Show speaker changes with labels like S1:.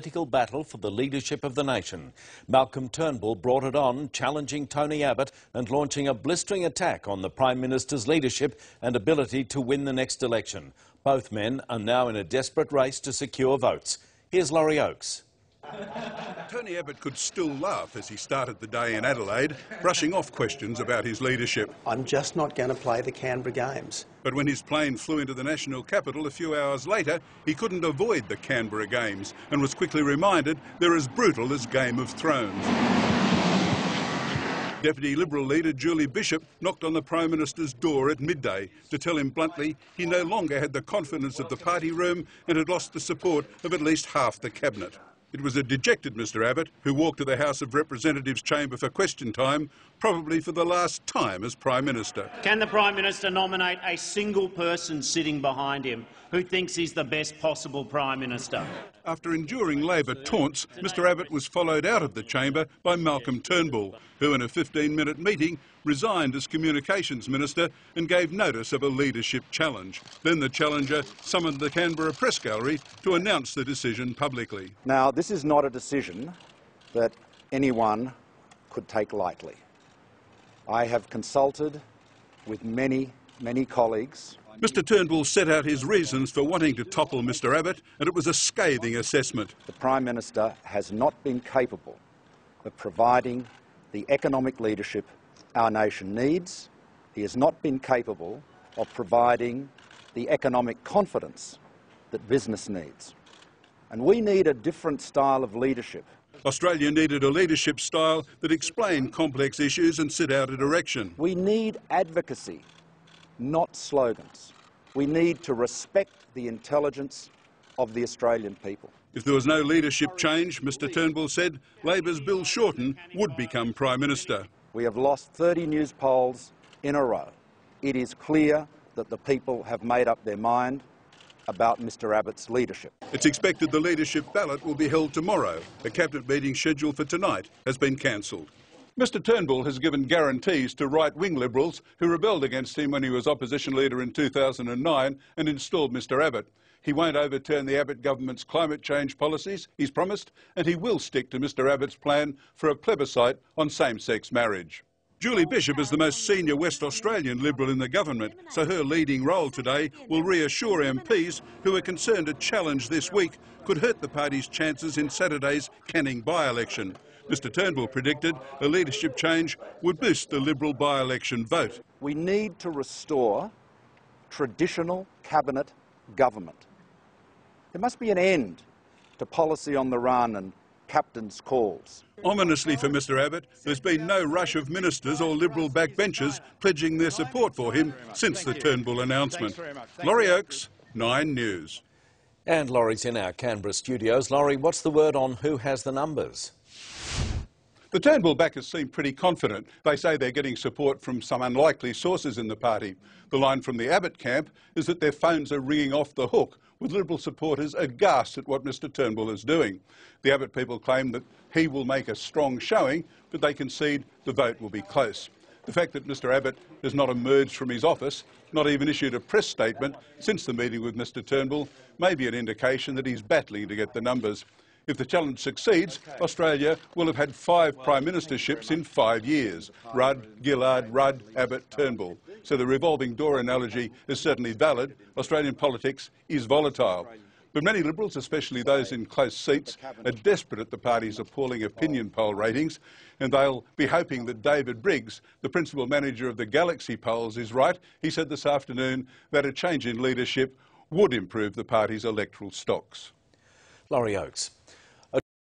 S1: Political battle for the leadership of the nation. Malcolm Turnbull brought it on, challenging Tony Abbott and launching a blistering attack on the Prime Minister's leadership and ability to win the next election. Both men are now in a desperate race to secure votes. Here's Laurie Oakes.
S2: Tony Abbott could still laugh as he started the day in Adelaide, brushing off questions about his leadership.
S3: I'm just not going to play the Canberra Games.
S2: But when his plane flew into the national capital a few hours later, he couldn't avoid the Canberra Games and was quickly reminded they're as brutal as Game of Thrones. Deputy Liberal leader Julie Bishop knocked on the Prime Minister's door at midday to tell him bluntly he no longer had the confidence of the party room and had lost the support of at least half the cabinet. It was a dejected Mr Abbott who walked to the House of Representatives chamber for question time, probably for the last time as Prime Minister.
S4: Can the Prime Minister nominate a single person sitting behind him who thinks he's the best possible Prime Minister?
S2: After enduring Labor taunts, Mr Abbott was followed out of the chamber by Malcolm Turnbull, who in a 15-minute meeting resigned as Communications Minister and gave notice of a leadership challenge. Then the challenger summoned the Canberra Press Gallery to announce the decision publicly.
S5: Now, this is not a decision that anyone could take lightly. I have consulted with many colleagues.
S2: Mr Turnbull set out his reasons for wanting to topple Mr Abbott, and it was a scathing assessment.
S5: The Prime Minister has not been capable of providing the economic leadership our nation needs. He has not been capable of providing the economic confidence that business needs. And we need a different style of leadership.
S2: Australia needed a leadership style that explained complex issues and set out a direction.
S5: We need advocacy, not slogans. We need to respect the intelligence of the Australian people.
S2: If there was no leadership change, Mr Turnbull said, Labor's Bill Shorten would become Prime Minister.
S5: We have lost 30 news polls in a row. It is clear that the people have made up their mind about Mr Abbott's leadership.
S2: It's expected the leadership ballot will be held tomorrow. A cabinet meeting scheduled for tonight has been cancelled. Mr Turnbull has given guarantees to right-wing Liberals who rebelled against him when he was opposition leader in 2009 and installed Mr Abbott. He won't overturn the Abbott government's climate change policies, he's promised, and he will stick to Mr Abbott's plan for a plebiscite on same-sex marriage. Julie Bishop is the most senior West Australian Liberal in the government, so her leading role today will reassure MPs who are concerned a challenge this week could hurt the party's chances in Saturday's Canning by-election. Mr Turnbull predicted a leadership change would boost the Liberal by-election vote.
S5: We need to restore traditional cabinet government. There must be an end to policy on the run and captain's calls.
S2: Ominously for Mr Abbott, there's been no rush of ministers or Liberal backbenchers pledging their support for him since the Turnbull announcement. Laurie Oakes, 9 News.
S1: And Laurie's in our Canberra studios. Laurie, what's the word on who has the numbers?
S2: The Turnbull backers seem pretty confident. They say they're getting support from some unlikely sources in the party. The line from the Abbott camp is that their phones are ringing off the hook, with Liberal supporters aghast at what Mr Turnbull is doing. The Abbott people claim that he will make a strong showing, but they concede the vote will be close. The fact that Mr Abbott has not emerged from his office, not even issued a press statement since the meeting with Mr Turnbull, may be an indication that he's battling to get the numbers. If the challenge succeeds, Australia will have had 5 Prime Ministerships in 5 years. Rudd, Gillard, Rudd, Abbott, Turnbull. So the revolving door analogy is certainly valid. Australian politics is volatile. But many Liberals, especially those in close seats, are desperate at the party's appalling opinion poll ratings, and they'll be hoping that David Briggs, the principal manager of the Galaxy polls, is right. He said this afternoon that a change in leadership would improve the party's electoral stocks.
S1: Laurie Oakes.